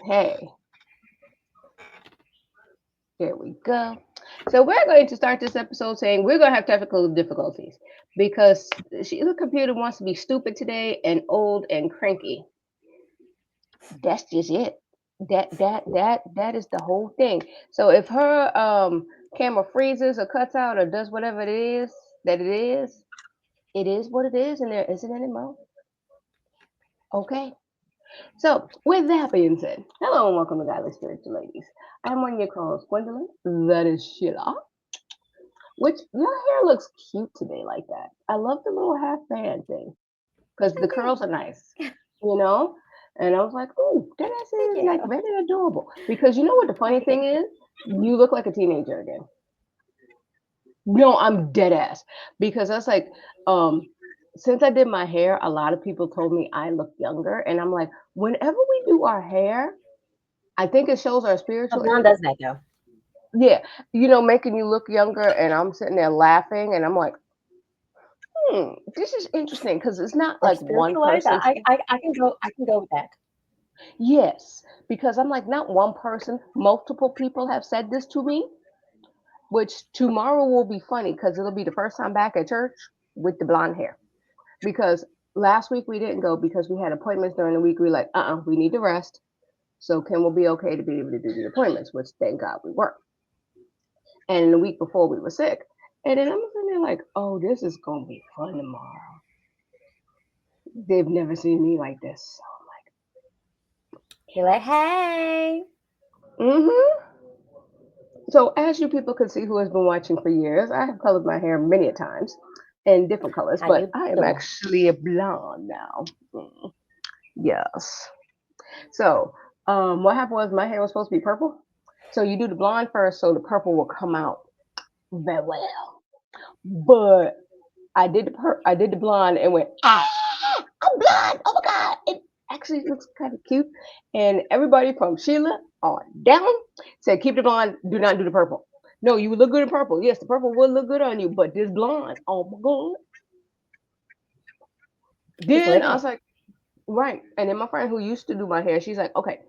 Hey, there we go. So we're going to start this episode saying we're going to have technical difficulties because Sheila's computer wants to be stupid today and old and cranky. That's just it. That is the whole thing. So if her camera freezes or cuts out or does whatever it is that it is what it is, and there isn't any more. Okay. So with that being said, hello and welcome to Godly Spiritual Ladies. I'm one of your co-hosts, Gwendolyn. That is Sheila. Which your hair looks cute today like that. I love the little half band thing because the Thank you. curls are nice, you know. And I was like, "Ooh, that Thank is like you. very adorable." Because you know what the funny Thank thing you. is, you look like a teenager again. No, I'm dead ass because that's like, um, since I did my hair, a lot of people told me I look younger, and I'm like, whenever we do our hair, I think it shows our A spiritual blonde age. does that though. Yeah, making you look younger, and I'm sitting there laughing, and I'm like, this is interesting because it's not Our like one spiritual life. person's. I can go. I can go with that. Yes, because I'm like, not one person, multiple people have said this to me, which tomorrow will be funny because it'll be the first time back at church with the blonde hair. Because last week we didn't go because we had appointments during the week. We were like, we need to rest. So Kim will be okay to be able to do the appointments, which thank God we were. And the week before we were sick. And then I'm sitting there like, oh, this is going to be fun tomorrow. They've never seen me like this. Be like, hey, Mm-hmm. So, as you people can see who has been watching for years, I have colored my hair many a times in different colors, how but you I am doing? actually a blonde now. Yes. So, what happened was my hair was supposed to be purple. So you do the blonde first, so the purple will come out very well. But I did the blonde and went, I'm blind. Oh my god, it actually looks kind of cute. And everybody from Sheila on down said keep the blonde, do not do the purple. No, you would look good in purple. Yes, the purple would look good on you, but this blonde, oh my god. He's Then I living was it. like, right. And then my friend who used to do my hair, she's like, okay,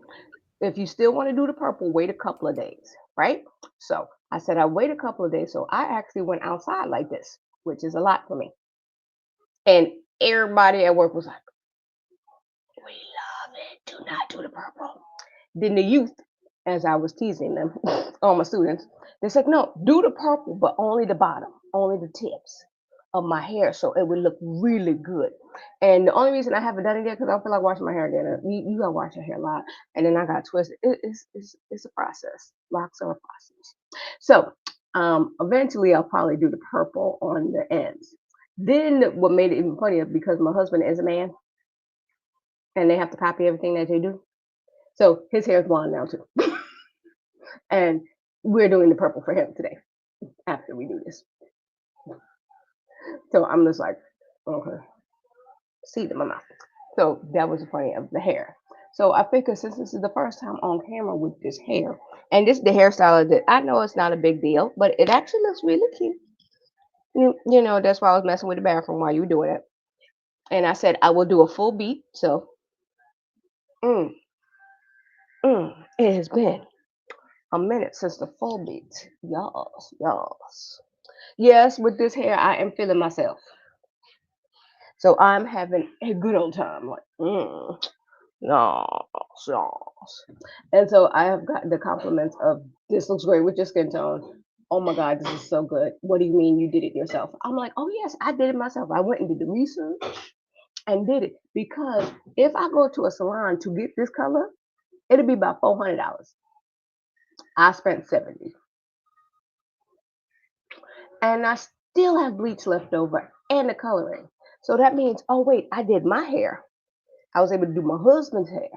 if you still want to do the purple, wait a couple of days, right? So I said I wait a couple of days. So I actually went outside like this, which is a lot for me. And everybody at work was like, we love it. Do not do the purple. Then the youth, as I was teasing them, all my students, they said, no, do the purple, but only the bottom, only the tips of my hair, so it would look really good. And the only reason I haven't done it yet because I don't feel like washing my hair again. You gotta wash your hair a lot, and then I got twisted. It's a process. Locks are a process. So eventually, I'll probably do the purple on the ends. Then what made it even funnier because my husband is a man, and they have to copy everything that they do. So his hair is blonde now too. And we're doing the purple for him today after we do this. So I'm just like, okay, seed in my mouth. So that was the funny of the hair. So I figured since this is the first time on camera with this hair, and this is the hairstyle that I know it's not a big deal, but it actually looks really cute. That's why I was messing with the bathroom while you were doing it. And I said I will do a full beat. So mm, it has been a minute since the full beat. Yes, yes. Yes, with this hair, I am feeling myself. So I'm having a good old time. Like, yes, yes. And so I have gotten the compliments of this looks great with your skin tone. Oh my God, this is so good. What do you mean you did it yourself? I'm like, oh yes, I did it myself. I went and did the research and did it because if I go to a salon to get this color, it'll be about $400. I spent 70, and I still have bleach left over and the coloring. So that means, oh wait, I did my hair. I was able to do my husband's hair,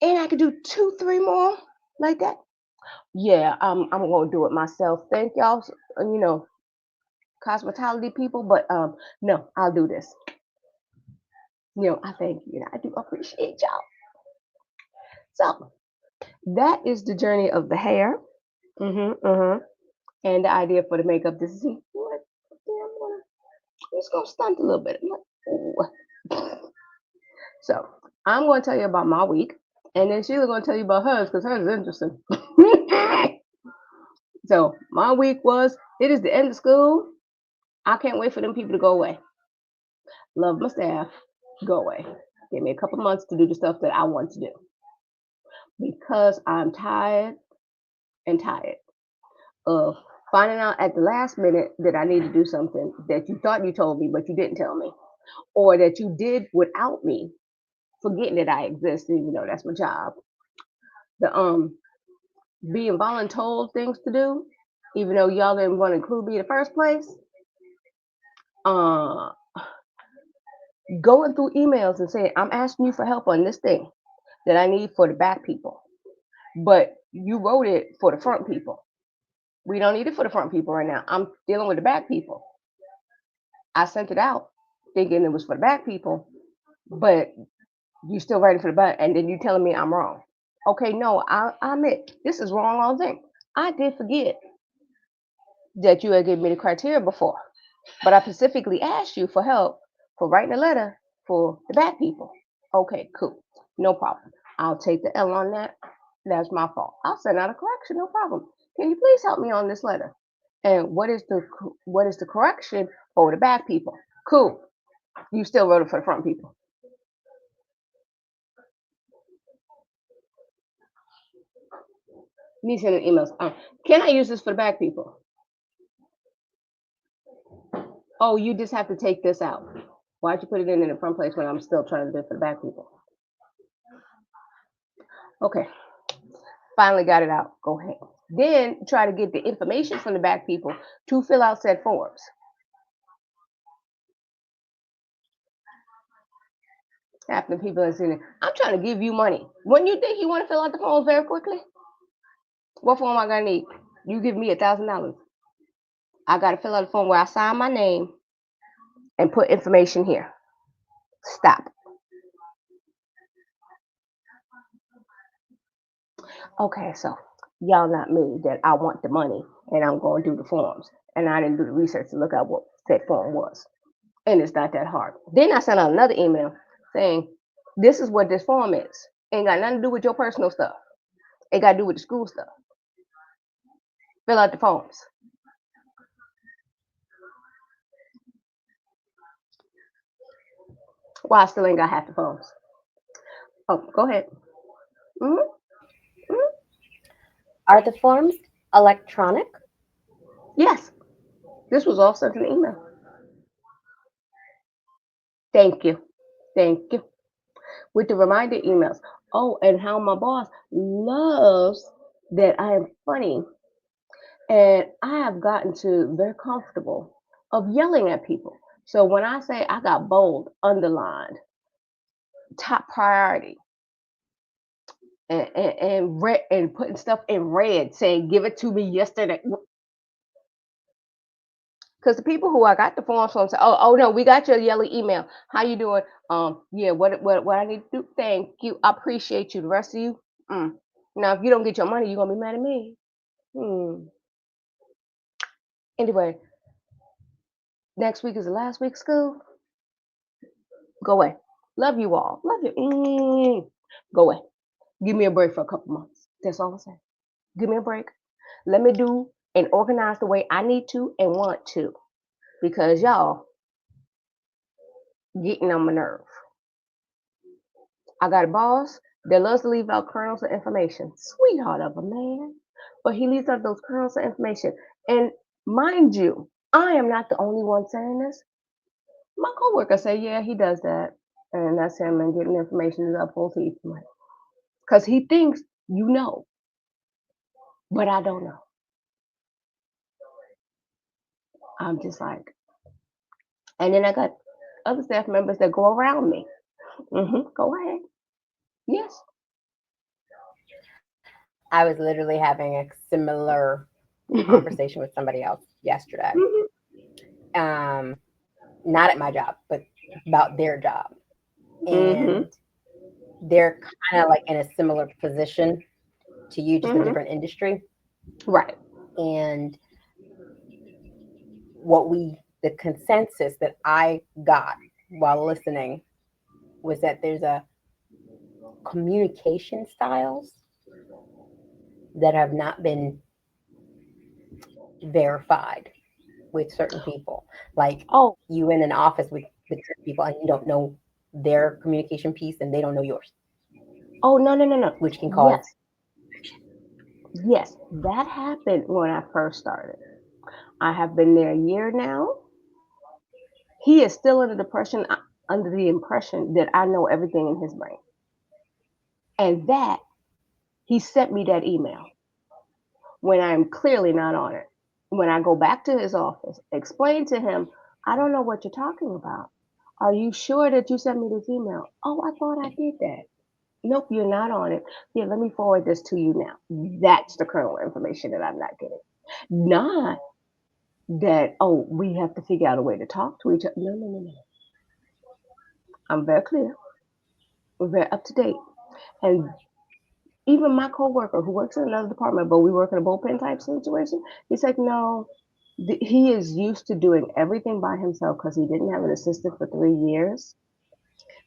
and I could do two, three more like that. Yeah, I'm gonna do it myself. Thank y'all, cosmetology people, but no, I'll do this. I thank you, and I do appreciate y'all. So that is the journey of the hair, and the idea for the makeup. This is what I'm just gonna stunt a little bit. I'm like, ooh. So I'm going to tell you about my week, and then Sheila going to tell you about hers because hers is interesting. So my week was, it is the end of school. I can't wait for them people to go away. Love my staff. Go away. Give me a couple months to do the stuff that I want to do because I'm tired and tired of finding out at the last minute that I need to do something that you thought you told me, but you didn't tell me, or that you did without me, forgetting that I exist, even though that's my job. The being voluntold things to do, even though y'all didn't want to include me in the first place. Uh, Going through emails and saying, I'm asking you for help on this thing that I need for the back people, but you wrote it for the front people. We don't need it for the front people right now. I'm dealing with the back people. I sent it out thinking it was for the back people, but you still writing for the back, and then you telling me I'm wrong. Okay, no, I admit this is wrong all the thing. I did forget that you had given me the criteria before, but I specifically asked you for help for writing a letter for the back people. Okay, cool. No problem. I'll take the L on that. That's my fault. I'll send out a correction, no problem. Can you please help me on this letter? And what is the correction for the back people? Cool. You still wrote it for the front people. Me sending emails. Can I use this for the back people? Oh, you just have to take this out. Why'd you put it in the front place when I'm still trying to do it for the back people? Okay, finally got it out. Go ahead. Then try to get the information from the back people to fill out said forms. Half the people are saying, I'm trying to give you money. When you think you want to fill out the forms very quickly, what form I gonna need? You give me $1,000. I gotta fill out a form where I sign my name and put information here. Stop. Okay, so y'all not me that I want the money and I'm going to do the forms. And I didn't do the research to look at what that form was. And it's not that hard. Then I sent out another email saying, this is what this form is. Ain't got nothing to do with your personal stuff. It got to do with the school stuff. Fill out the forms. Well, I still ain't got half the forms. Oh, go ahead. Hmm. Hmm. Are the forms electronic? Yes, this was all sent in an email. Thank you. Thank you. With the reminder emails. Oh, and how my boss loves that I am funny. And I have gotten to very comfortable of yelling at people. So when I say I got bold, underlined, top priority, and red and putting stuff in red, saying give it to me yesterday. Because the people who I got the forms from say, oh no, we got your yellow email. How you doing? Yeah, what I need to do? Thank you. I appreciate you. The rest of you, now if you don't get your money, you're gonna be mad at me. Hmm. Anyway, next week is the last week of school. Go away. Love you all. Love you. Go away. Give me a break for a couple months. That's all I'm saying. Give me a break. Let me do and organize the way I need to and want to. Because y'all getting on my nerve. I got a boss that loves to leave out kernels of information. Sweetheart of a man. But he leaves out those kernels of information. And mind you, I am not the only one saying this. My coworker say, yeah, he does that. And that's him and getting information is up full teeth. Because he thinks you know, but I don't know. I'm just like, and then I got other staff members that go around me. Go ahead. Yes. I was literally having a similar conversation with somebody else yesterday. Um, Not at my job, but about their job. Mm-hmm. And they're kind of like in a similar position to you, just in a Mm-hmm. different industry. Right. And the consensus that I got while listening was that there's a communication styles that have not been verified with certain people. Like Oh, you in an office with certain people and you don't know their communication piece and they don't know yours, oh, no, no, no, no. which can cause Yes, yes, that happened when I first started. I have been there a year now. He is still under the impression that I know everything in his brain, and that he sent me that email when I'm clearly not on it. When I go back to his office, explain to him, I don't know what you're talking about. Are you sure that you sent me this email? Oh, I thought I did that. Nope, you're not on it. Here, let me forward this to you now. That's the kernel information that I'm not getting. Not that, oh, we have to figure out a way to talk to each other. No, no, no, no. I'm very clear. We're very up to date. And even my coworker who works in another department, but we work in a bullpen type situation, he's like, no, he is used to doing everything by himself because he didn't have an assistant for 3 years.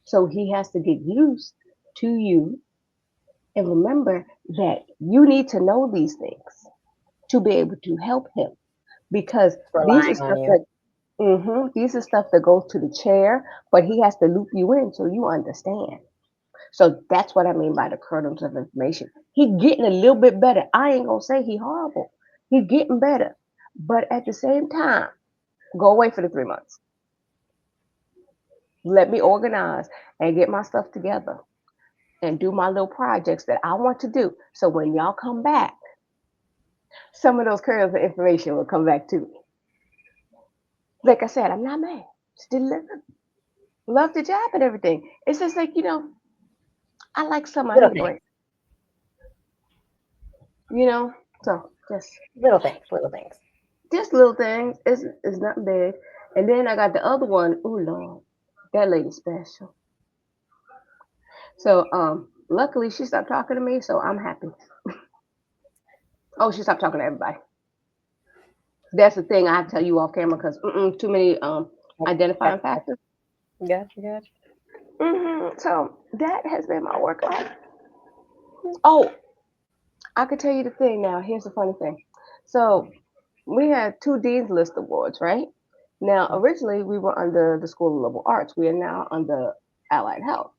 So he has to get used to you and remember that you need to know these things to be able to help him because these are relying on stuff you. that these are stuff that goes to the chair, but he has to loop you in so you understand. So that's what I mean by the kernels of information. He getting a little bit better. I ain't gonna say he horrible. He getting better, but at the same time, go away for the 3 months. Let me organize and get my stuff together and do my little projects that I want to do. So when y'all come back, some of those kernels of information will come back to me. Like I said, I'm not mad. Still love the job and everything. It's just like, I like some, I Little need things, break, you know? So little things, little things. just little things. It's not big. And then I got the other one. Oh Lord, that lady special. So luckily she stopped talking to me, so I'm happy. Oh, she stopped talking to everybody. That's the thing I have to tell you off camera because too many identifying Gotcha, factors. gotcha, gotcha. So that has been my work life. Oh, I could tell you the thing now. Here's the funny thing. So we had two Dean's List awards, right? Now, originally we were under the School of Liberal Arts. We are now under Allied Health.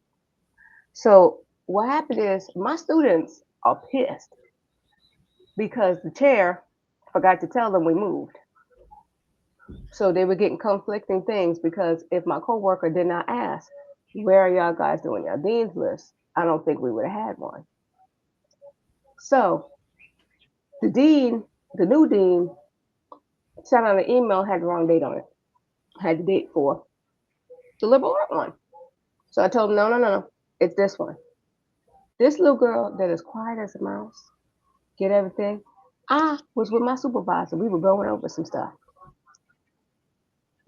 So what happened is my students are pissed because the chair forgot to tell them we moved. So they were getting conflicting things because if my coworker did not ask, where are y'all guys doing your Dean's List? I don't think we would have had one. So the dean, the new dean, sent out an email, had the wrong date on it. Had the date for the liberal art one. So I told him, no, no, no, no. It's this one. This little girl that is quiet as a mouse, get everything. I was with my supervisor. We were going over some stuff.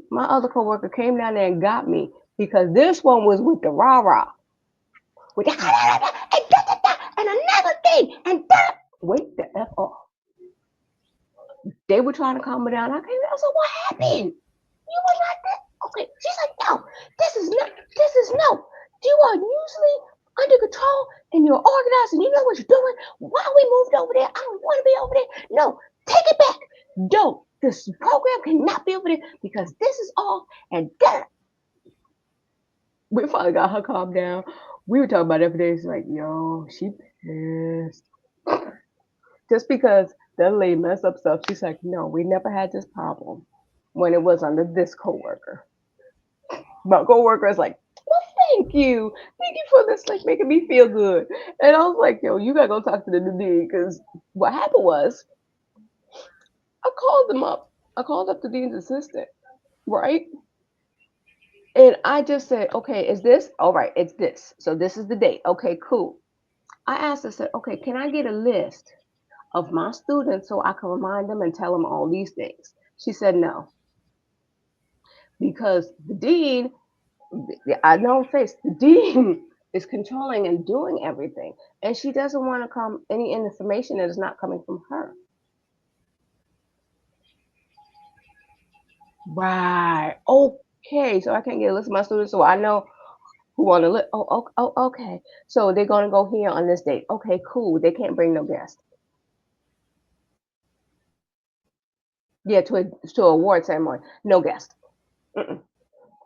My other coworker came down there and got me because this one was with the rah rah. With the, and another thing. And that. Wait the F off. They were trying to calm me down. I said, what happened? You were not that. Okay. She's like, no, this is no. You are usually under control and you're organized and you know what you're doing. Why we moved over there? I don't want to be over there. No, take it back. Don't. This program cannot be over there because this is off and that. We finally got her calmed down. We were talking about it every day. She's like, yo, she pissed. Just because that lady messed up stuff, she's like, no, we never had this problem when it was under this coworker. My coworker is like, well, thank you. Thank you for this, like making me feel good. And I was like, yo, you gotta go talk to the new dean because what happened was I called them up. I called up the dean's assistant, right? And I just said, okay, is this? All right, it's this. So this is the date. Okay, cool. I asked her, said, okay, can I get a list of my students so I can remind them and tell them all these things? She said no, because the dean, I know face, the dean is controlling and doing everything. And she doesn't want to come any information that is not coming from her. Right. Okay. So I can't get a list of my students. So I know who want to live. Okay. So they're gonna go here on this date. Okay, cool. They can't bring no guests. Yeah, to a award ceremony, no guest. Mm-mm.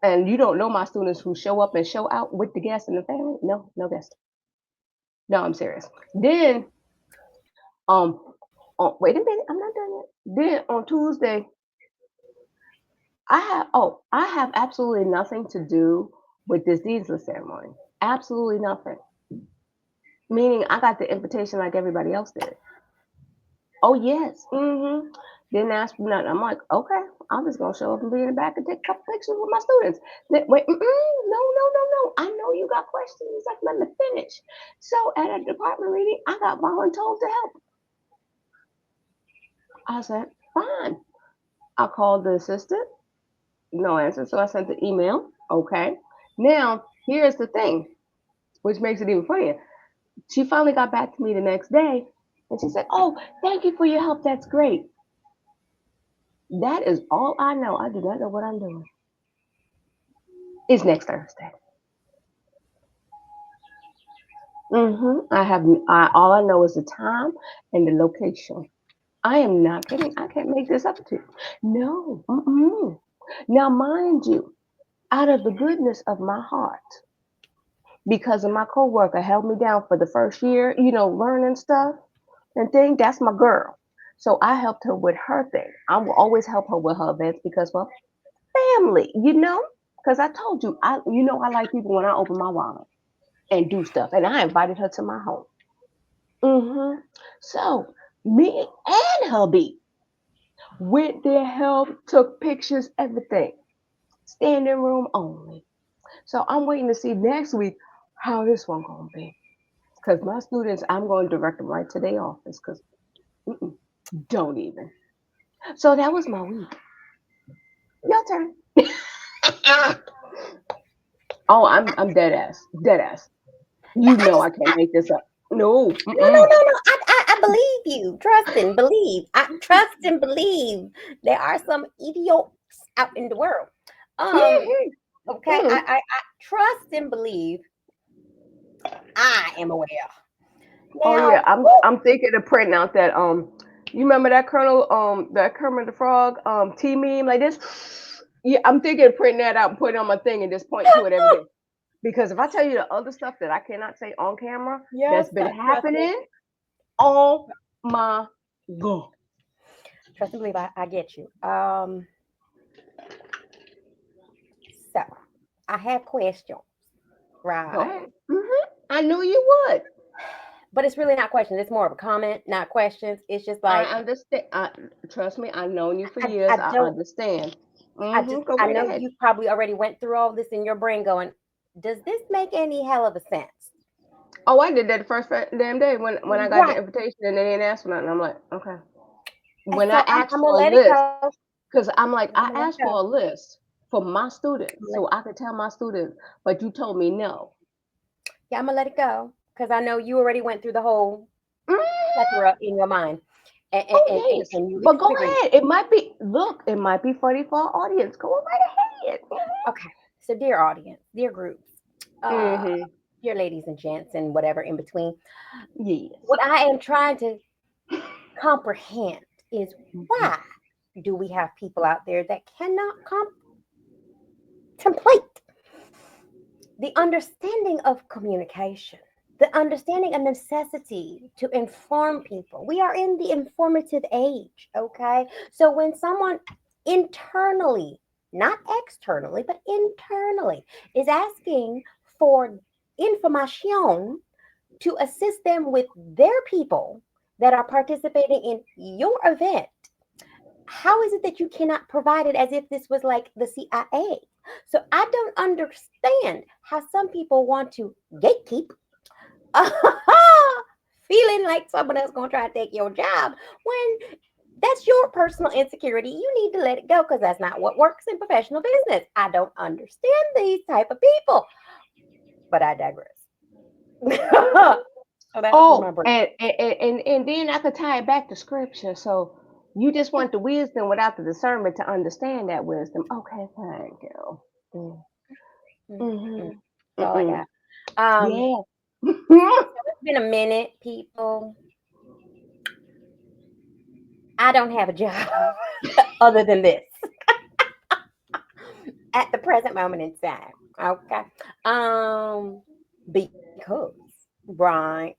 And you don't know my students who show up and show out with the guests and the family. No, no guest. No, I'm serious. Then, um, wait a minute, I'm not done yet. Then on Tuesday, I have absolutely nothing to do with this Diesel ceremony. Absolutely nothing. Meaning, I got the invitation like everybody else did. Oh yes. Didn't ask for nothing. I'm like, okay, I'm just gonna show up and be in the back and take a couple pictures with my students. Wait, no. I know you got questions. It's like, let me finish. So at a department meeting, I got voluntold to help. I said, fine. I called the assistant. No answer. So I sent the email. Okay. Now here's the thing, which makes it even funnier. She finally got back to me the next day, and she said, "Oh, thank you for your help. That's great." That is all I know. I do not know what I'm doing. It's next Thursday. I have. All I know is the time and the location. I am not kidding. I can't make this up to you. No. Now, mind you, out of the goodness of my heart, because of my coworker held me down for the first year, learning stuff and thing. That's my girl. So I helped her with her thing. I will always help her with her events because, well, family, because I told you, I like people when I open my wallet and do stuff. And I invited her to my home. So me and hubby went there, helped, took pictures, everything. Standing room only. So I'm waiting to see next week how this one gonna be. Because my students, I'm going to direct them right to their office. Because don't even. So that was my week. Your turn. Oh, I'm dead ass. Dead ass. You I know just I can't make this up. No. no. I believe you. Trust and believe. I trust and believe. There are some idiots out in the world. Um, okay. I trust and believe. I am aware. Oh yeah, Now, I'm thinking of printing out that you remember that that Kermit the Frog T meme like this? Yeah, I'm thinking of printing that out and putting it on my thing and just point to it every day. Because if I tell you the other stuff that I cannot say on camera yes, that's been trust me. happening, oh my god. Trust and believe. I get you. So I have questions, Go right? ahead. I knew you would. But it's really not questions. It's more of a comment, not questions. It's just I like understand. Trust me, I've known you for years. I I don't. understand. Go I right know ahead. you probably already went through all this in your brain, going, "Does this make any hell of a sense?" Oh, I did that the first damn day when I got the Right. invitation and they didn't ask for nothing. I'm like, okay. And When I so asked I'm for gonna a let it list, go. because I'm like, I'm I gonna let it asked go. for a list for my I'm students gonna let- so I could tell my students, but you told me no. yeah, I'm gonna let it go because I know you already went through the whole Mm, plethora in your mind, oh yes, and you but go figuring. ahead. It might be. Look, it might be funny for our audience. Go right ahead. Okay, so dear audience, dear groups, uh, Mm-hmm. dear ladies and gents, and whatever in between, Yes. what I am trying to comprehend is Mhm. why do we have people out there that cannot contemplate the understanding of communication, the understanding of necessity to inform people? We are in the informative age, okay? So when someone internally, not externally, but internally, is asking for information to assist them with their people that are participating in your event, how is it that you cannot provide it as if this was like the CIA? So I don't understand how some people want to gatekeep, feeling like someone else gonna try to take your job when that's your personal insecurity. You need to let it go because that's not what works in professional business. I don't understand these type of people, but I digress. So that was my Oh, break. and then I could tie it back to scripture. So you just want the wisdom without the discernment to understand that wisdom. Okay, thank you. Mm, mm, mm. Mm-hmm. That's all I Mm-mm. got. Um, Yeah. it's been a minute, people. I don't have a job other than this at the present moment in time. Okay. Um, because right.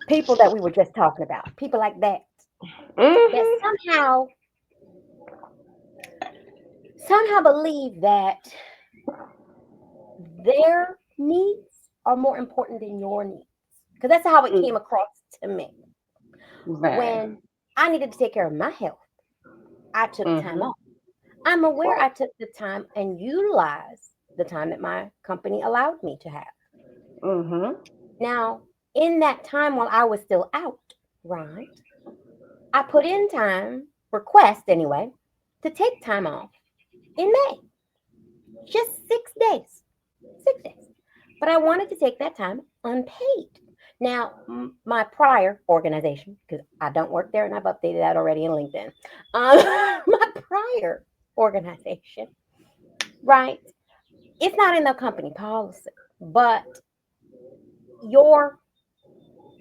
People that we were just talking about, people like that Hmm. somehow believe that their needs are more important than your needs. Because that's how it came across to me. Right. When I needed to take care of my health, I took time Mm-hmm. off. I'm aware Right. I took the time and utilized the time that my company allowed me to have. Mm-hmm. Now, in that time while I was still out, right, I put in time, request anyway, to take time off in May. Just 6 days. 6 days. But I wanted to take that time unpaid. Now, my prior organization, because I don't work there and I've updated that already in LinkedIn, my prior organization, right? It's not in the company policy, but your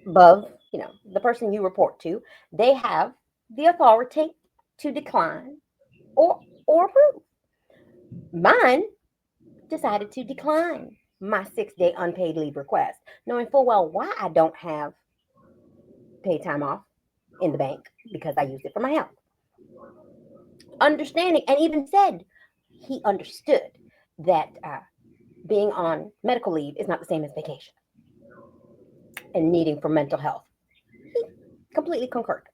above, the person you report to, they have the authority to decline or approve. Mine decided to decline my 6 day unpaid leave request, knowing full well why I don't have paid time off in the bank because I used it for my health. Understanding, and even said he understood that being on medical leave is not the same as vacation and needing for mental health. He completely concurred.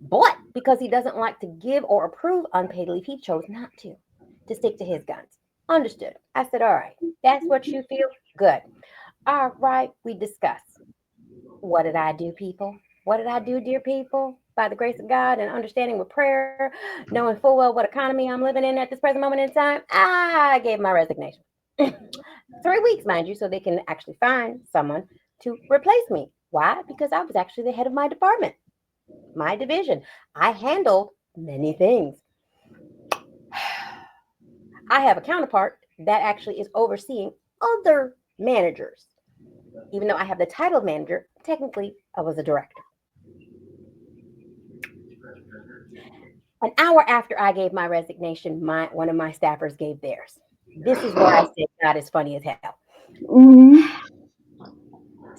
But because he doesn't like to give or approve unpaid leave, he chose not to stick to his guns. Understood. I said, all right, that's what you feel? Good. All right, we discuss. What did I do, people? What did I do, dear people? By the grace of God and understanding with prayer, knowing full well what economy I'm living in at this present moment in time, I gave my resignation. 3 weeks, mind you, so they can actually find someone to replace me. Why? Because I was actually the head of my department, my division. I handled many things. I have a counterpart that actually is overseeing other managers. Even though I have the title of manager, technically I was a director. An hour after I gave my resignation, one of my staffers gave theirs. This is where I said God is funny as hell. Mm-hmm.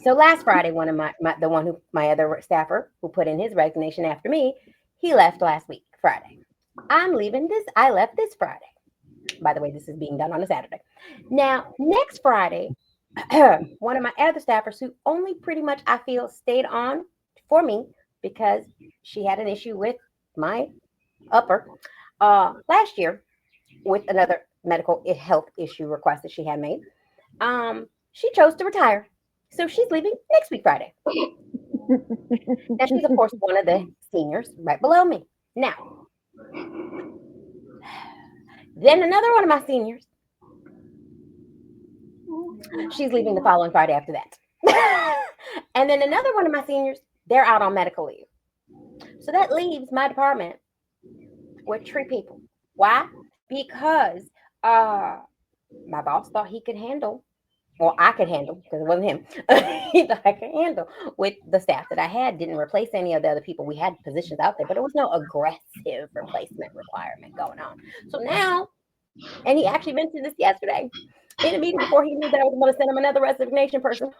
So last Friday, one of the one who my other staffer who put in his resignation after me, he left last week, Friday. I left this Friday. By the way, this is being done on a Saturday. Now, next Friday, one of my other staffers who only pretty much I feel stayed on for me because she had an issue with my upper last year with another medical health issue request that she had made. She chose to retire. So she's leaving next week, Friday. Now, she's, of course, one of the seniors right below me. Now, then another one of my seniors, she's leaving the following Friday after that. And then another one of my seniors, they're out on medical leave. So that leaves my department with 3 people. Why? Because my boss thought he could handle, or I could handle, because it wasn't him. He thought I could handle with the staff that I had. Didn't replace any of the other people. We had positions out there, but it was no aggressive replacement requirement going on. So now, and he actually mentioned this yesterday in a meeting before he knew that I was going to send him another resignation person.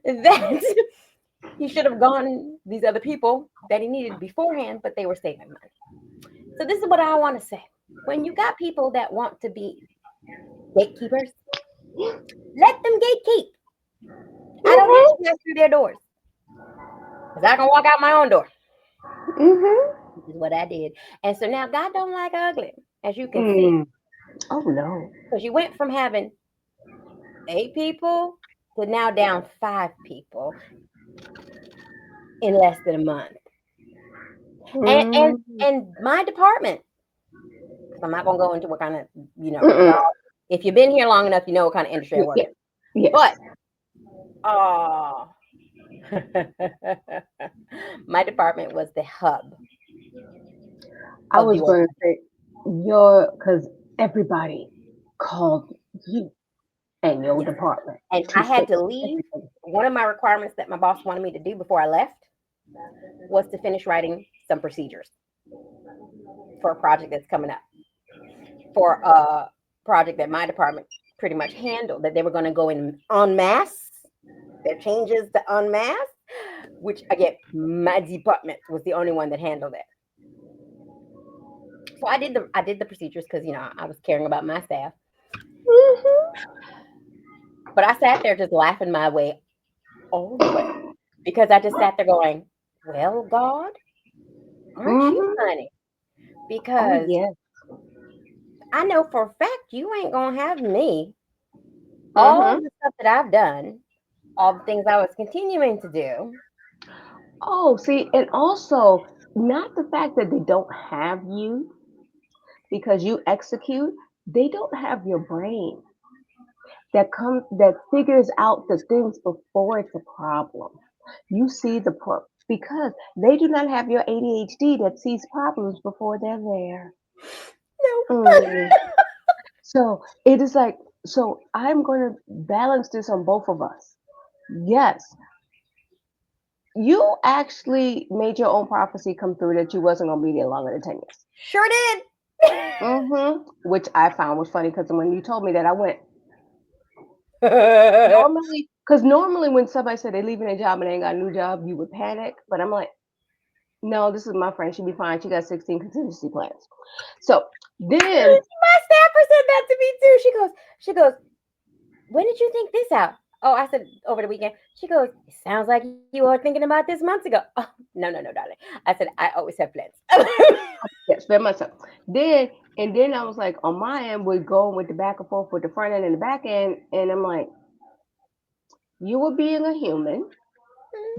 That he should have gone these other people that he needed beforehand, but they were saving money. So this is what I want to say. When you got people that want to be gatekeepers, let them gatekeep. I don't need to pass through their doors because I can walk out my own door. Mm-hmm. This is what I did. And so now God don't like ugly, as you can see, Mm. Oh no. because you went from having 8 people to now down 5 people in less than a month. And and Mm. and my department, because I'm not gonna go into what kind of, Mm-mm. y'all, if you've been here long enough, you know what kind of industry I work Yeah. in. But Yes. uh my department was the hub I of the was going to organization. say your because everybody. called you and your Yes. department And to I had fix to leave. everything. One of my requirements that my boss wanted me to do before I left was to finish writing some procedures for a project that's coming up, for a project that my department pretty much handled, that they were going to go in en masse, their changes to en masse, which again, my department was the only one that handled it. So I did the procedures because I was caring about my staff. Mhm. But I sat there just laughing my way all the way because I just sat there going, "Well, God, aren't you Mhm. funny?" Oh Because yeah. I know for a fact you ain't gonna have me all Mhm. the stuff that I've done, all the things I was continuing to do. Oh, see, and also not the fact that they don't have you because you execute, they don't have your brain that figures out the things before it's a problem. You see because they do not have your ADHD that sees problems before they're there. No. Mm. So it is like, so I'm going to balance this on both of us. Yes, you actually made your own prophecy come through that you wasn't going to be there longer than 10 years. Sure did. Which I found was funny because when you told me that, I went, Yeah, normally when somebody said they're leaving their job and they ain't got a new job, you would panic. But I'm like, no, this is my friend. She'll be fine. She got 16 contingency plans. So then, my staffer said that to me too. She goes, when did you think this out? Oh, I said over the weekend. She goes, it sounds like you were thinking about this months ago. Oh, no, no, no, darling. I said, I always have plans. yes, very much so. And then I was like, on my end, we're going with the back and forth with the front end and the back end. And I'm like, you were being a human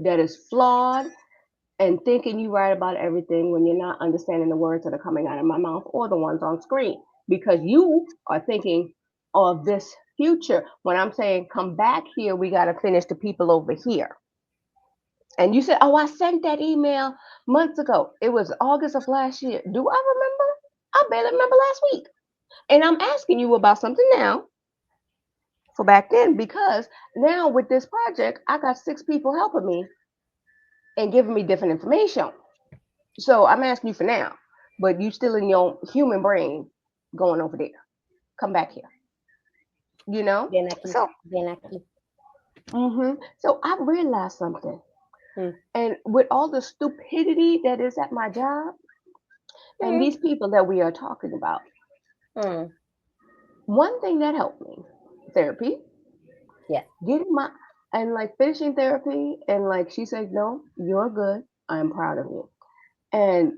that is flawed and thinking you right about everything when you're not understanding the words that are coming out of my mouth or the ones on screen because you are thinking of this future when I'm saying come back here, we got to finish the people over here. And you said, oh, I sent that email months ago. It was August of last year. Do I remember? I barely remember last week. And I'm asking you about something now for back then because now with this project, I got 6 people helping me and giving me different information. So I'm asking you for now, but you still in your human brain going over there. Come back here, you know? Ven aquí, So, ven aquí. so I realized something. Hmm. And with all the stupidity that is at my job and Hmm. these people that we are talking about, Hmm. one thing that helped me, therapy, Yes. getting my, and like finishing therapy, and like she said, no, you're good. I'm proud of you. And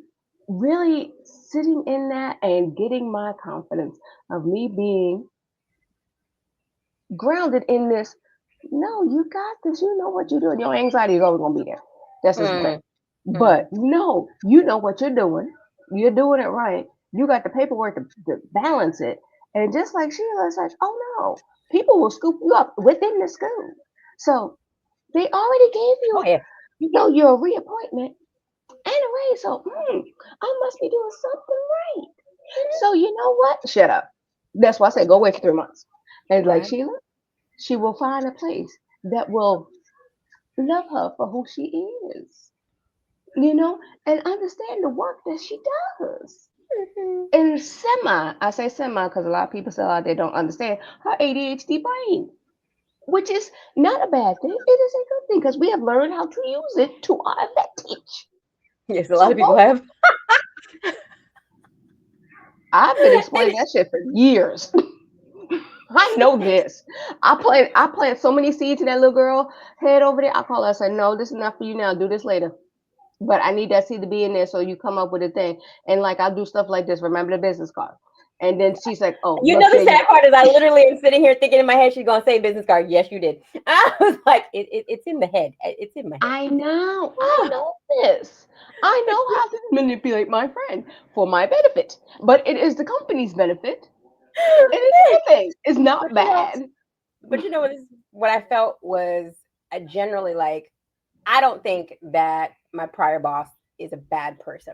really sitting in that and getting my confidence of me being grounded in this. No, you got this. You know what you're doing. Your anxiety is always gonna be there. That's just the thing. Hmm. Hmm. But no, you know what you're doing. You're doing it right. You got the paperwork to balance it. And just like Sheila said, oh no, people will scoop you up within the school. So they already gave Oh you, yeah. your reappointment anyway. So I must be doing something right. So you know what? Shut up. That's why I said go away for 3 months. And like Right. Sheila, she will find a place that will love her for who she is, and understand the work that she does. Hmm. And I say semi because a lot of people still out there don't understand her ADHD brain, which is not a bad thing. It is a good thing because we have learned how to use it to our advantage. Yes, a lot So of people both, have. I've been explaining And that shit for years. I know this. I plant so many seeds in that little girl head over there. I call her. I say, no, this is not for you now. Do this later. But I need that seed to be in there so you come up with a thing. And like I'll do stuff like this. Remember the business card. And then she's like, oh, you look know the here, you sad part is I literally am sitting here thinking in my head she's gonna say business card. Yes, you did. I was like, it's in the head. It's in my head. I know this. I know how to manipulate my friend for my benefit. But it is the company's benefit. And it's a good thing. It's but not you know, bad. what I felt was generally like I don't think that my prior boss is a bad person.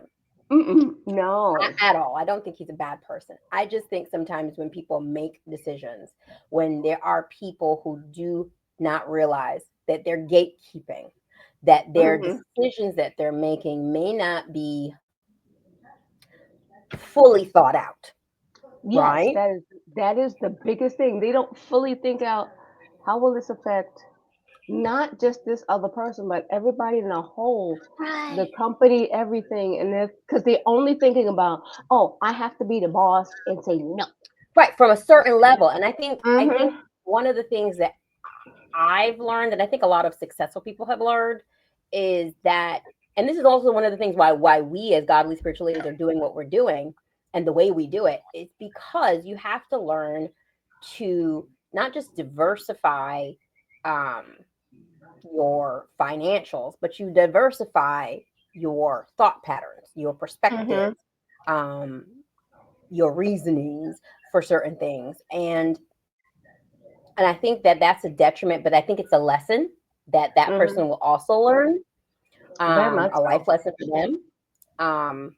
No. At all. I don't think he's a bad person. I just think sometimes when people make decisions, when there are people who do not realize that they're gatekeeping, that their Hmm. decisions that they're making may not be fully thought out, Yes, right? that is the biggest thing. They don't fully think out how will this affect not just this other person, but everybody in a whole, the Right. company, everything, and because they're only thinking about, oh, I have to be the boss and say no. Right, from a certain level. And I think Mm-hmm. one of the things that I've learned, and I think a lot of successful people have learned, is that, and this is also one of the things why we as godly spiritual leaders are doing what we're doing, and the way we do it is because you have to learn to not just diversify um, your financials, but you diversify your thought patterns, your Mm-hmm. perspectives, um, your reasonings for certain things, and I think that that's a detriment, but I think it's a lesson that that Mm-hmm. person will also learn, Very much a life so. lesson for them, um,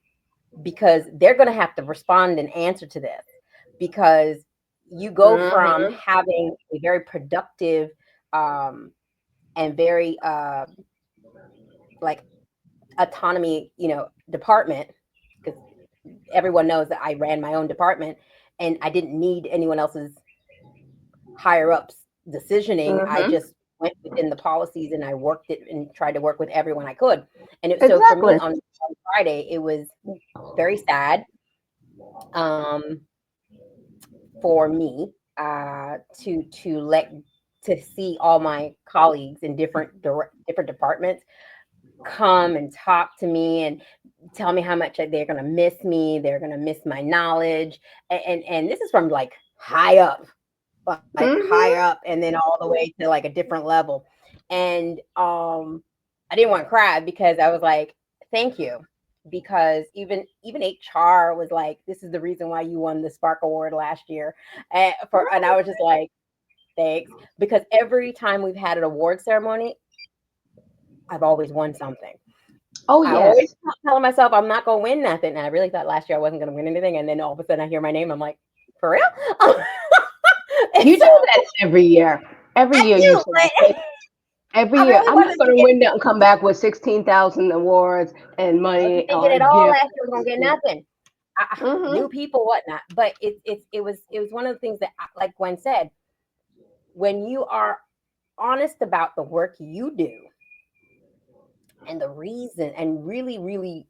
because they're going to have to respond and answer to this. Because you go from Mm-hmm. having a very productive um, and very like autonomy, department, because everyone knows that I ran my own department and I didn't need anyone else's higher ups decisioning. I Mm-hmm. just went within the policies and I worked it and tried to work with everyone I could. So for me Exactly. on Friday, it was very sad um, for me to see all my colleagues in different departments come and talk to me and tell me how much they're going to miss me. They're going to miss my knowledge, and this is from like high up, like higher Mm-hmm. up, and then all the way to like a different level. And I didn't want to cry because I was like, thank you. Because even HR was like, this is the reason why you won the Spark Award last year. And I was just like, thanks. Because every time we've had an award ceremony, I've always won something. Oh I always yes. kept telling myself I'm not gonna win nothing. And I really thought last year I wasn't gonna win anything. And then all of a sudden I hear my name, I'm like, for real? And You so do that every year. Every I year you do, say the but same. Every I year, really I'm not wasn't going to thinking. win that and come back with 16,000 awards and I wasn't money thinking or at all gifts. last year I was gonna get nothing. New Mm-hmm. people, whatnot. But it was one of the things that, like Gwen said, when you are honest about the work you do and the reason, and really, really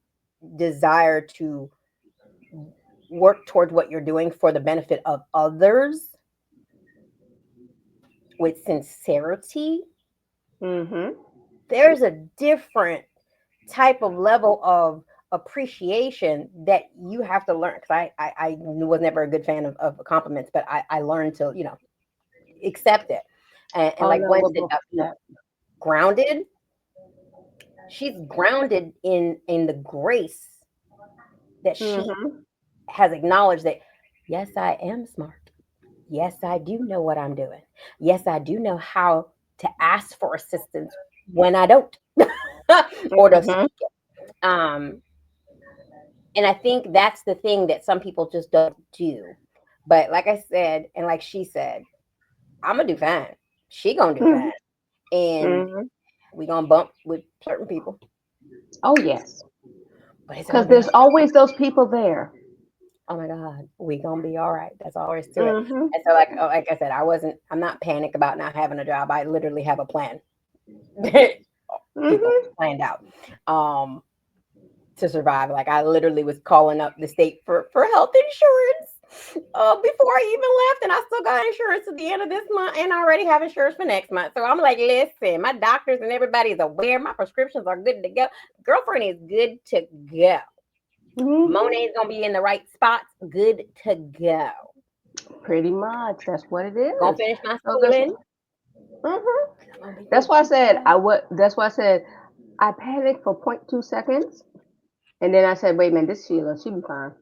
desire to work towards what you're doing for the benefit of others with sincerity, Mm-hmm. there's a different type of level of appreciation that you have to learn. Because I was never a good fan of compliments, but I learned to accept it. And Oh like no, Gwen we're said, both that. grounded. She's grounded in the grace that she Mm-hmm. has acknowledged that yes, I am smart. Yes, I do know what I'm doing. Yes, I do know how to ask for assistance when I don't, or to Mm-hmm. seek it. And I think that's the thing that some people just don't do. But like I said, and like she said, I'm gonna do fine. She gonna do fine, and Mm-hmm. we gonna bump with certain people, Oh yes, but it's gonna because be there's okay. always those people there. Oh my God, we gonna be all right. That's all there is to it. Mm-hmm. And so, like I said, I'm not panicked about not having a job. I literally have a plan. People Mm-hmm. planned out. Um, to survive. Like I literally was calling up the state for health insurance before I even left, and I still got insurance at the end of this month, and I already have insurance for next month. So I'm like, listen, my doctors and everybody is aware. My prescriptions are good to go. Girlfriend is good to go. Mm-hmm. Monet's gonna be in the right spots. Good to go. Pretty much, that's what it Gonna is. finish my So that's. schooling. Mm-hmm. I'm gonna be That's good why I to said go. That's why I said I panicked for 0.2 seconds, and then I said, "Wait a minute, this Sheila, she be fine."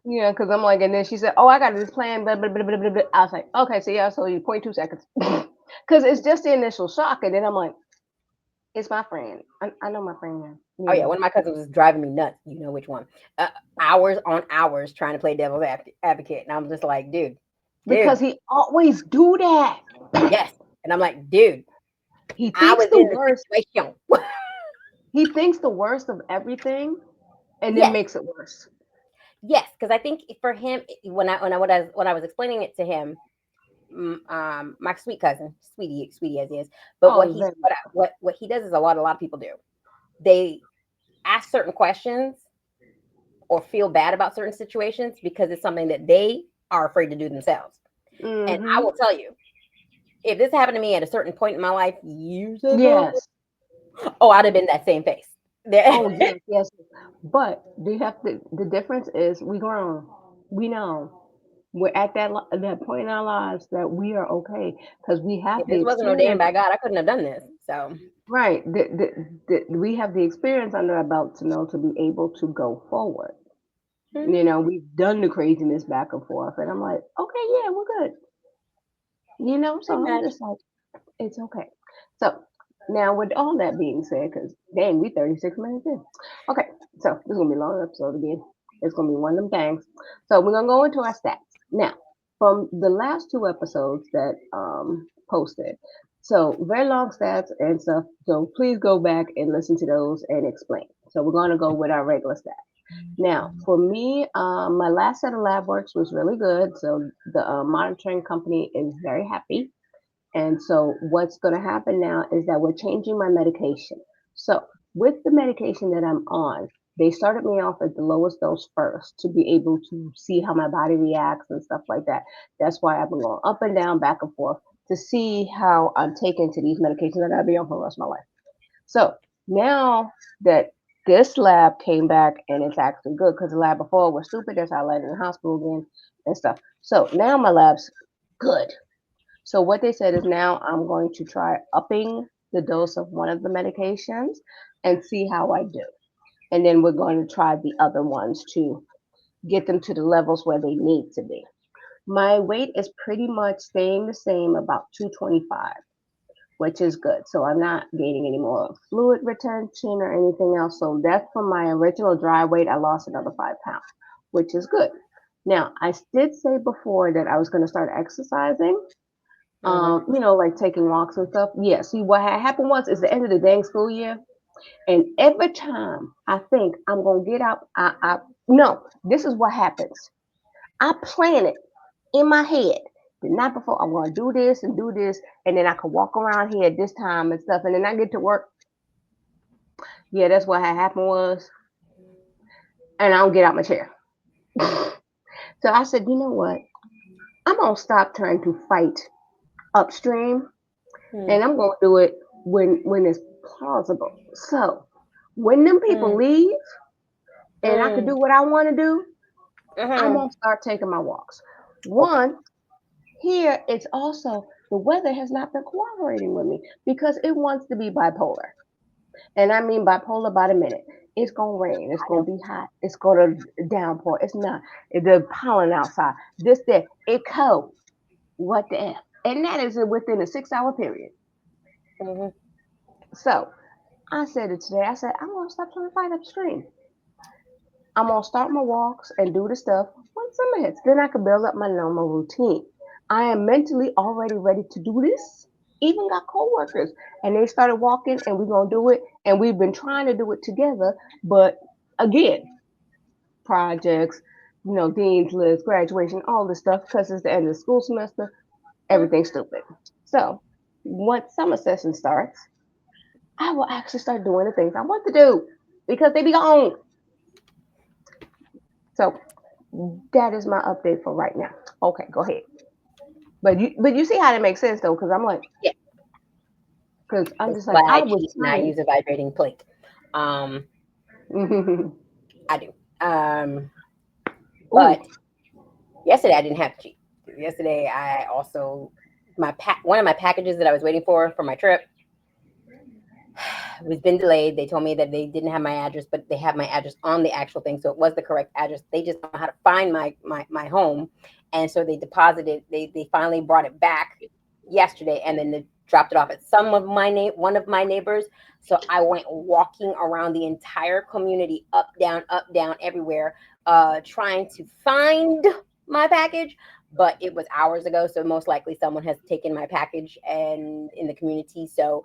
Yeah, because I'm like, and then she said, "Oh, I got this plan." Blah, blah, blah, blah, blah, blah. I was like, "Okay, so yeah, so you 0.2 seconds," because it's just the initial shock, and then I'm like, "It's my friend. I know my friend now." Oh yeah, Yeah, one of my cousins was driving me nuts. You know which one? Hours on hours trying to play devil's advocate, and I'm just like, dude, because he always do that. yes. And I'm like, dude, He I thinks was the in the worst. situation. He thinks the worst of everything, and then Yes, makes it worse. yes, because I think for him, when I was explaining it to him, my sweet cousin, sweetie as he is, but Oh, what he's he's very what he does is a lot of people do. They ask certain questions or feel bad about certain situations because it's something that they are afraid to do themselves. And I Mm-hmm. will tell you, if this happened to me at a certain point in my life years ago, Yes. oh, I'd have been that same face. Oh, yes, yes. But they have to. The difference is we grown. We know we're at that point in our lives that we are okay because we have If the this wasn't ordained experience. by God, I couldn't have done this. So, Right. We have the experience under our belt to know to be able to go forward. mhm, We've done the craziness back and forth, and I'm like, okay, yeah, we're good. So I'm amen. just like, it's okay. So now, with all that being said, because dang, we 36 minutes in. Okay, so this is gonna be a long episode again. It's gonna be one of them things. So we're gonna go into our stats now. From the last two episodes that posted, so very long stats and stuff. So please go back and listen to those and explain. So we're gonna go with our regular stats. Now, for me, my last set of lab works was really good. So the monitoring company is very happy. And so what's going to happen now is that we're changing my medication. So with the medication that I'm on, they started me off at the lowest dose first to be able to see how my body reacts and stuff like that. That's why I've been going up and down, back and forth to see how I'm taking to these medications that I'll be on for the rest of my life. So now that this lab came back and it's actually good because the lab before was stupid. That's how I landed in the hospital again and stuff. So now my lab's good. So what they said is now I'm going to try upping the dose of one of the medications and see how I do. And then we're going to try the other ones to get them to the levels where they need to be. My weight is pretty much staying the same, about 225, which is good. So I'm not gaining any more fluid retention or anything else. So that's from my original dry weight. I lost another 5 pounds, which is good. Now, I did say before that I was going to start exercising, Mhm. like taking walks and stuff. Yeah, see, what had happened was it's the end of the dang school year, and every time I think I'm gonna get out, no, this is what happens. I plan it in my head the night before. I'm gonna do this, and then I can walk around here at this time and stuff, and then I get to work. Yeah, that's what had happened was, and I don't get out my chair. So I said, you know what? I'm gonna stop trying to fight upstream, Hmm. and I'm gonna do it when it's plausible. So when them people Mm, leave and I can mm, do what I want to do, I'm mhm. gonna start taking my walks. One, here it's also the weather has not been cooperating with me because it wants to be bipolar. And I mean bipolar by the minute. It's gonna rain, it's I gonna know. be hot, it's gonna downpour, it's not the pollen outside, this, that, it cold. What the F? And that is within a 6 hour period. Mhm. So I said it today. I said, I'm gonna stop trying to fight upstream. I'm gonna start my walks and do the stuff when summer hits. Then I can build up my normal routine. I am mentally already ready to do this. Even got coworkers and they started walking and we're gonna do it. And we've been trying to do it together. But again, projects, dean's list, graduation, all this stuff, because it's the end of the school semester, Mm. everything's stupid. So once summer session starts, I will actually start doing the things I want to do because they be gone. So that is my update for right now. Okay, go ahead. But you see how that makes sense though, because I'm like, Yeah, because I'm this is just like why I I was cheat and I trying. use a vibrating plate. Um, I do. Ooh, But yesterday I didn't have to cheat. Yesterday I also one of my packages that I was waiting for my trip was been delayed. They told me that they didn't have my address, but they have my address on the actual thing, so it was the correct address. They just don't know how to find my home, and so they deposited. They finally brought it back yesterday, and then the dropped it off at one of my neighbors. So I went walking around the entire community, up, down, everywhere, trying to find my package. But it was hours ago, so most likely someone has taken my package and in the community. So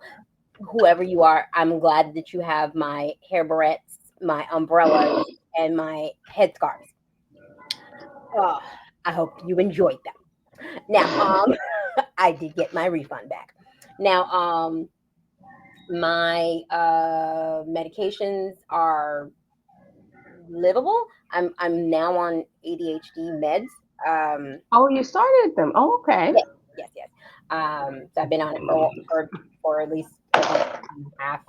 whoever you are, I'm glad that you have my hair barrettes, my umbrellas, and my headscarves. Oh, I hope you enjoyed them. Now, I did get my refund back. Now, my medications are livable. I'm now on ADHD meds. Um, Oh, you started them. Oh, okay. yes, yes, yes. So I've been on it for at least a week and a half.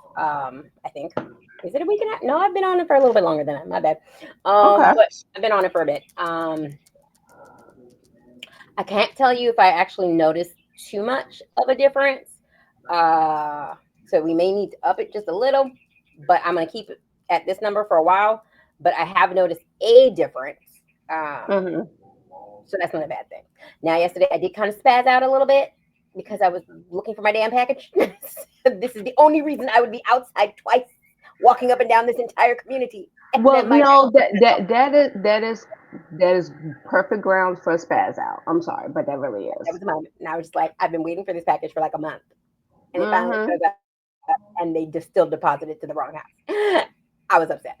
I think. Is it a week and a half? No, I've been on it for a little bit longer than that. My bad. Okay. But I've been on it for a bit. I can't tell you if I actually noticed too much of a difference. Uh, so we may need to up it just a little, but I'm gonna keep it at this number for a while. But I have noticed a difference. Um, Hmm. so that's not a bad thing. Now, yesterday I did kind of spaz out a little bit because I was looking for my damn package. This is the only reason I would be outside twice, walking up and down this entire community, and Well, then my no, that is perfect grounds for a spaz out. I'm sorry, but that really that is. was the moment. And I was just like, I've been waiting for this package for like a month, and it finally Hmm. shows up, and they just still deposited it to the wrong house. I was upset.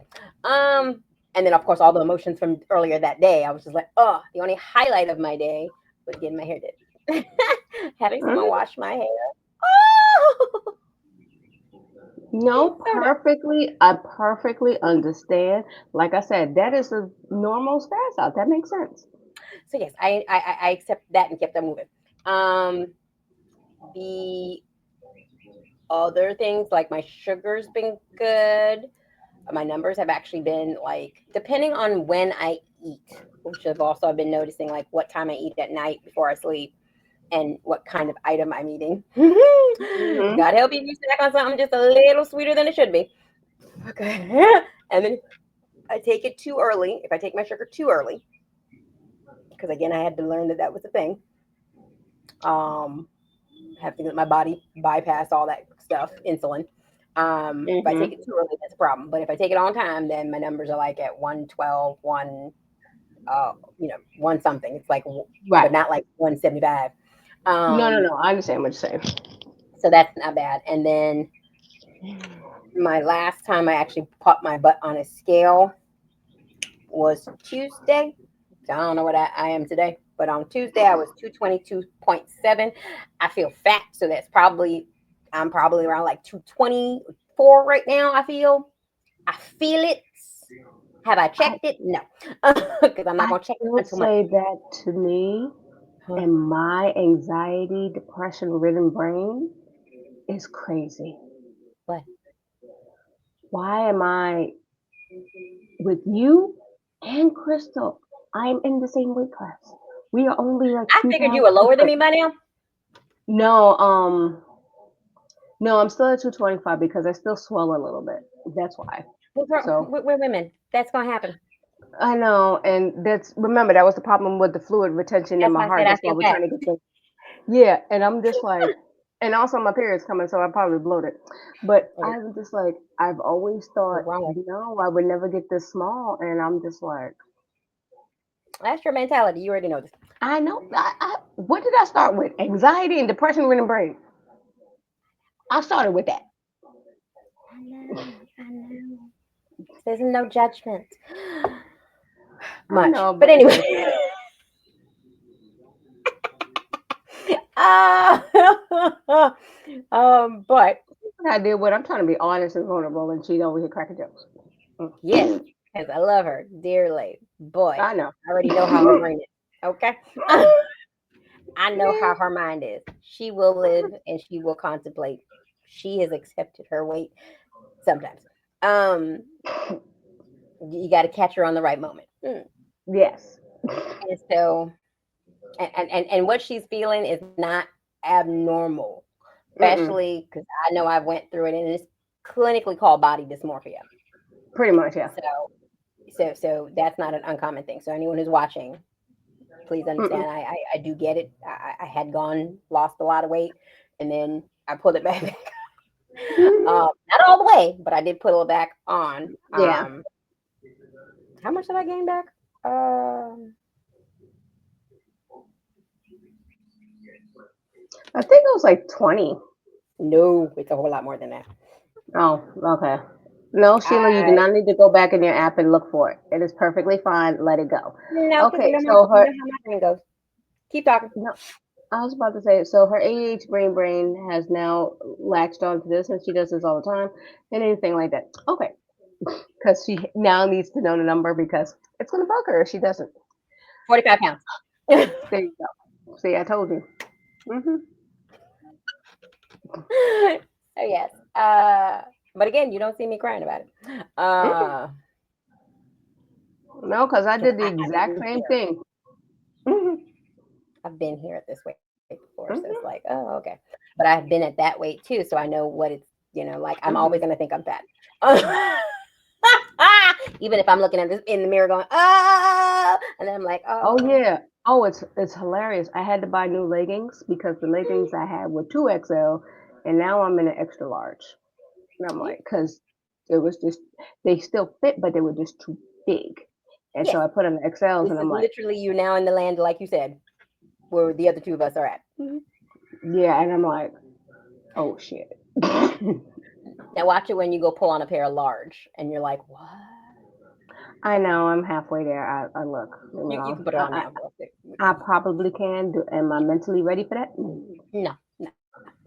And then of course all the emotions from earlier that day. I was just like, oh, the only highlight of my day was getting my hair did. Having someone Hmm. wash my hair. Oh, No, it's so nice. I perfectly understand. Like I said, that is a normal spaz out. That makes sense. So yes, I accept that and kept on moving. Um, the other things like my sugar's been good. My numbers have actually been like depending on when I eat, which have also I've been noticing like what time I eat at night before I sleep and what kind of item I'm eating. Hmm. God help you if you snack on something just a little sweeter than it should be. Okay. And then I take it too early. If I take my sugar too early, because again I had to learn that that was a thing. Um, have to let my body bypass all that stuff, insulin. If I take Hmm. it too early, that's a problem. But if I take it on time, then my numbers are like at 112, one something. It's like, but Right. not like 175. No, no, Um, no. I understand what you're saying. so that's not bad. And then my last time I actually put my butt on a scale was Tuesday. So I don't know what I am today, but on Tuesday I was 222.7. I feel fat, so I'm probably around like 224 right now. I feel it. Have I I checked it? No, because I'm not I gonna check it will until Monday. say that to me Huh. and my anxiety, depression ridden brain is crazy. But Why am I with you and Crystal? I'm in the same weight class. We are only like I few figured you pounds were lower than different. me by now. No, no, I'm still at 225 because I still swell a little bit. That's why. So We're women. That's gonna happen. I know, and that's remember that was the problem with the fluid retention in That's my why I heart. said I That's why feel we're fat. trying to get things. Yeah, and I'm just like, and also my period's coming, so I probably bloated. But Okay, I'm just like, I've always thought, wrong way. no, I would never get this small, and I'm just like, That's your mentality. You already know this. I know. What did I start with? Anxiety and depression, ridden brain. I started with that. I know. I know. There's no judgment. I Much, know, but but it's anyway. okay. uh, but I did what I'm trying to be honest and vulnerable, and she over here cracking jokes. yes, Mm. because I love her dearly. Boy, I know. I already know how her brain is. Okay. I know how her mind is. She will live and she will contemplate. She has accepted her weight sometimes. Um, you got to catch her on the right moment. Yes. And so, and what she's feeling is not abnormal, Mm-mm. especially because I know I went through it, and it's clinically called body dysmorphia. Pretty much, yeah. So that's not an uncommon thing. So anyone who's watching, please Mm-mm. understand. I do get it. I had lost a lot of weight, and then I pulled it back. Mhm. Not all the way, but I did pull it back on. Yeah, How much did I gain back? Um, I think it was like 20. no, it's a whole lot more than that. Oh, okay. No, Sheila, you do I not need to go back in your app and look for it. It is perfectly fine. Let it go. no, because Okay, so you know her, how my brain goes. Keep talking. no, I was about to say, so her ADH brain has now latched onto this, and she does this all the time, and anything like that. Okay, because she now needs to know the number because it's gonna bug her if she doesn't. 45 pounds. There you go. See, I told you. Hmm. So yes. But again, you don't see me crying about it. Uh, No, because I because did the exact same thing. Hmm. I've been here at this weight before, so it's like, Hmm. oh, okay. But I've been at that weight too, so I know what it's, like I'm always Hmm. gonna think I'm fat. Even if I'm looking at this in the mirror going, and then I'm like, Oh oh, yeah. Oh, it's hilarious. I had to buy new leggings because the leggings I had were 2XL, and now I'm in an extra large. And I'm yeah, like, because it was just they still fit, but they were just too big. And so yes, I put on the XLs, this and is I'm like, literally you now in the land, like you said, where the other two of us are at. yeah, and I'm like, oh shit. Now watch it when you go pull on a pair of large, and you're like, what? I know I'm halfway there. I look, You can put it on now, real quick. I probably can. Do, am I mentally ready for that? No, no,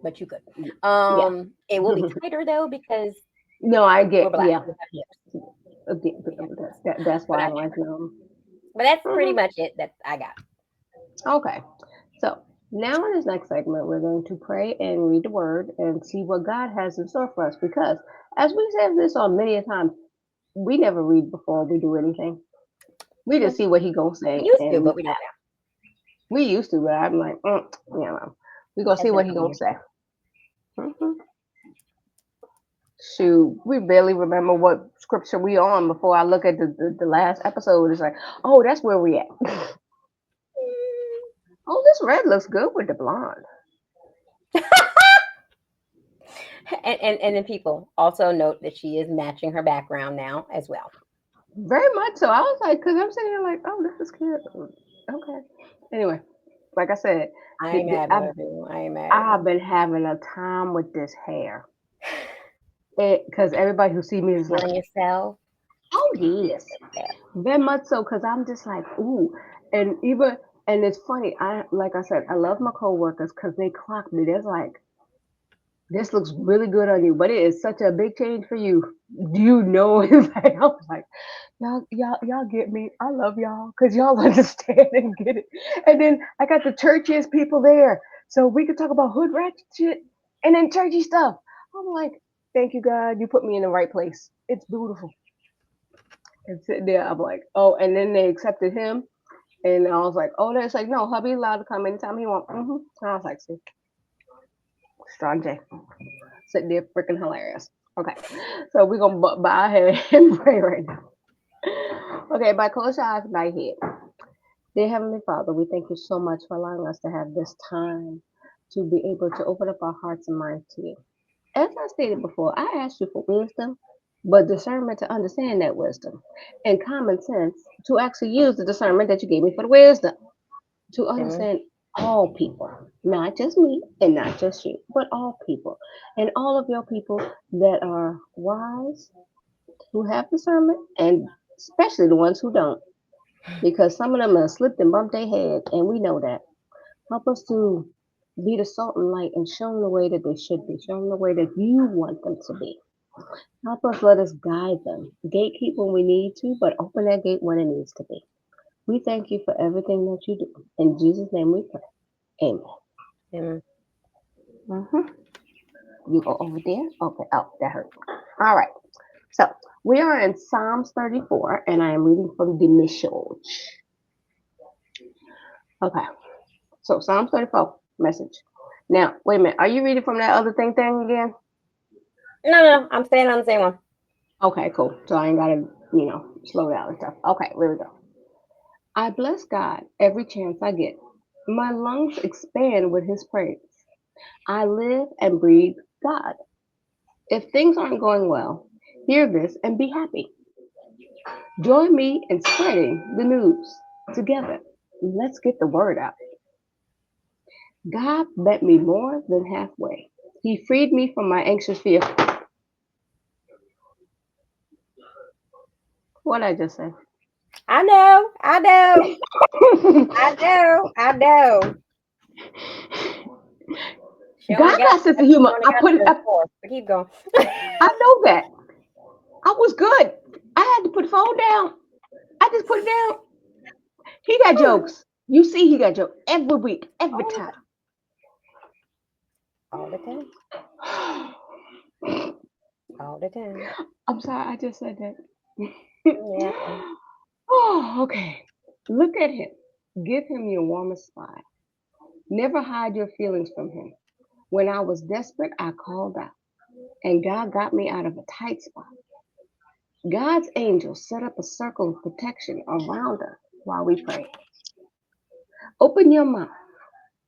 but you could. Yeah. It will be tighter though because No, I we're get, black. yeah. We have hips. We have hips. That's But why I I'm like, digress. no. But that's pretty Hmm. much it that I got. Okay. So now in this next segment, we're going to pray and read the word and see what God has in store for us. Because as we said this on many a times, we never read before we do anything. We No, just see what he gonna we say, used to, and but we don't now. we used to. But I'm like, we gonna It's see been a what he couple gonna years. say. Hmm. Shoot, we barely remember what scripture we on before I look at the last episode. It's like, oh, that's where we at. Oh, this red looks good with the blonde. And then people also note that she is matching her background now as well. Very much so. I was like, because I'm sitting here like, oh, this is cute. Okay. Anyway, like I said, I ain't mad, baby. I ain't mad. I've been having a time with this hair. Because everybody who see me is like, Feeling yourself. oh, yes. Very much so, because I'm just like, ooh. And even, and it's funny, like I said, I love my coworkers because they clock me. They're like, this looks really good on you, but it is such a big change for you. Do you know anything? I was like, y'all get me. I love y'all because y'all understand and get it. And then I got the churchiest people there, so we could talk about hood rat shit and then churchy stuff. I'm like, thank you God, you put me in the right place. It's beautiful. And sitting there, I'm like, oh, and then they accepted him, and I was like, oh, that's like, no, hubby allowed to come anytime he want. I was like, see, strong J, sitting there, freaking hilarious. Okay, so we're gonna bow our head and pray right now. Okay, by close your eyes, by head. Dear Heavenly Father, we thank you so much for allowing us to have this time to be able to open up our hearts and minds to you. As I stated before, I asked you for wisdom, but discernment to understand that wisdom, and common sense to actually use the discernment that you gave me for the wisdom to Mhm. understand all people, not just me and not just you, but all people, and all of your people that are wise, who have discernment, and especially the ones who don't, because some of them have slipped and bumped their head, and we know that. Help us to be the salt and light and show them the way that they should be, show them the way that you want them to be. Help us, let us guide them. Gatekeep when we need to, but open that gate when it needs to be. We thank you for everything that you do. In Jesus' name we pray. Amen. Mhm. Hmm. You go over there? Okay. Oh, that hurt. All right. So we are in Psalms 34, and I am reading from the Mishoj. Okay. So Psalms 34, message. Now, wait a minute. Are you reading from that other thing again? No, no, no. I'm staying on the same one. Okay, cool. So I ain't gotta, slow down and stuff. Okay, here we go. I bless God every chance I get. My lungs expand with his praise. I live and breathe God. If things aren't going well, hear this and be happy. Join me in spreading the news together. Let's get the word out. God met me more than halfway. He freed me from my anxious fear. What I just say? I know, I know, I know, I know. She only God got got sense of humor. only I got put it to up. the fourth. But keep going. I know that. I was good. I had to put the phone down. I just put it down. He got jokes. You see, he got jokes every week, every all, time. all the time. All the time. I'm sorry, I just said that. Yeah. Oh, okay. Look at him. Give him your warmest smile. Never hide your feelings from him. When I was desperate, I called out, and God got me out of a tight spot. God's angels set up a circle of protection around us while we pray. Open your mouth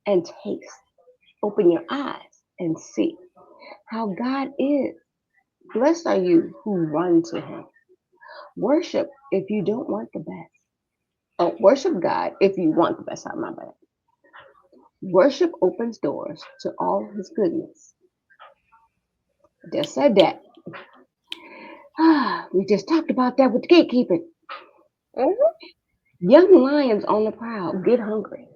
and taste. Open your eyes and see how God is. Blessed are you who run to him. Worship if you don't want the best. Oh, worship God if you want the best. Sorry, my bad. Worship opens doors to all his goodness. Just said that. We just talked about that with the gatekeeping. Mhm. Young lions on the prowl get hungry,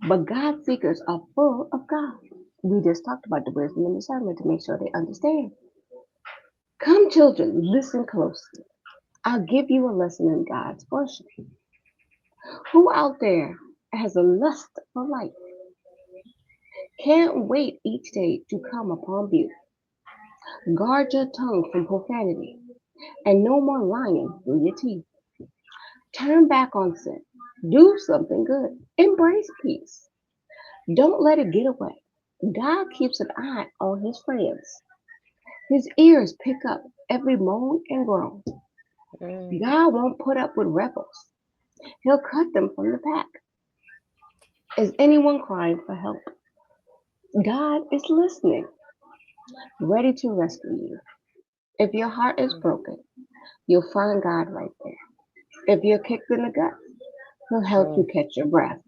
but God seekers are full of God. We just talked about the wisdom and discernment to make sure they understand. Come, children, listen closely. I'll give you a lesson in God's worship. Who out there has a lust for life? Can't wait each day to come upon beauty. Guard your tongue from profanity and no more lying through your teeth. Turn back on sin. Do something good. Embrace peace. Don't let it get away. God keeps an eye on his friends. His ears pick up every moan and groan. Mm. God won't put up with rebels. He'll cut them from the pack. Is anyone crying for help? God is listening, ready to rescue you. If your heart is broken, you'll find God right there. If you're kicked in the gut, he'll help you Mm. catch your breath.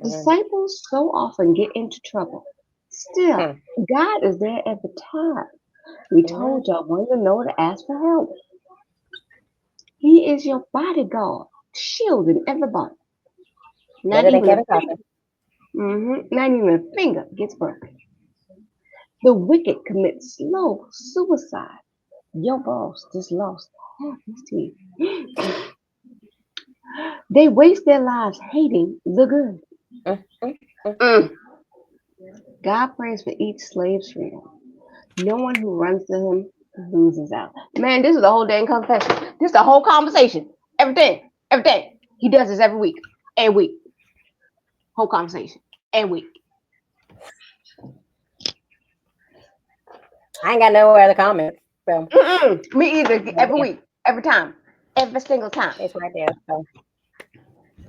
Mm. Disciples so often get into trouble. Still, Mm. God is there every time. We Mm. told y'all when you know to ask for help. He is your bodyguard, shielding everybody. Not Better than even a Kevin finger. Costner. Not even a finger gets broken. The wicked commit slow suicide. Your boss just lost half his teeth. They waste their lives hating the good. Mm. Mm. Mm. Mm. God prays for each slave's freedom. No one who runs to him loses out. Man, this is the whole dang confession. This is the whole conversation. Everything. Everything. He does this every week. Every week. Whole conversation. Every week. I ain't got no other comments. So Me either. right Every there. week. Every time. Every single time. It's right there. So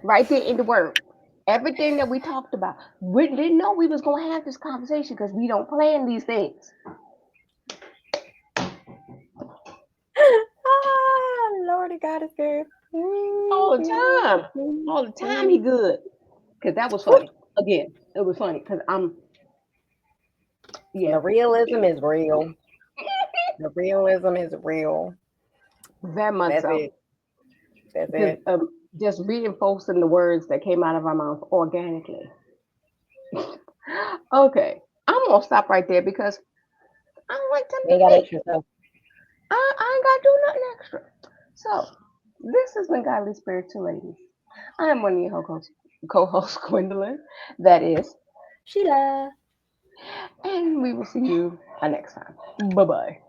Right there in the word. Everything that we talked about. We didn't know we was going to have this conversation because we don't plan these things. Lordy God is good. All the time. All the time he good. Because that was funny. Again, it was funny because yeah. The realism is real. The realism is real. Very much That's so. it. That's Because it. just reinforcing the words that came out of our mouth organically. Okay. I'm going to stop right there because I don't like You ain't tempting got fate. extra stuff. I ain't got to do nothing extra. So, this has been Godly Spiritual Ladies. I am one of your co-hosts, Gwendolyn. That is. Sheila. And we will see you next time. Bye-bye.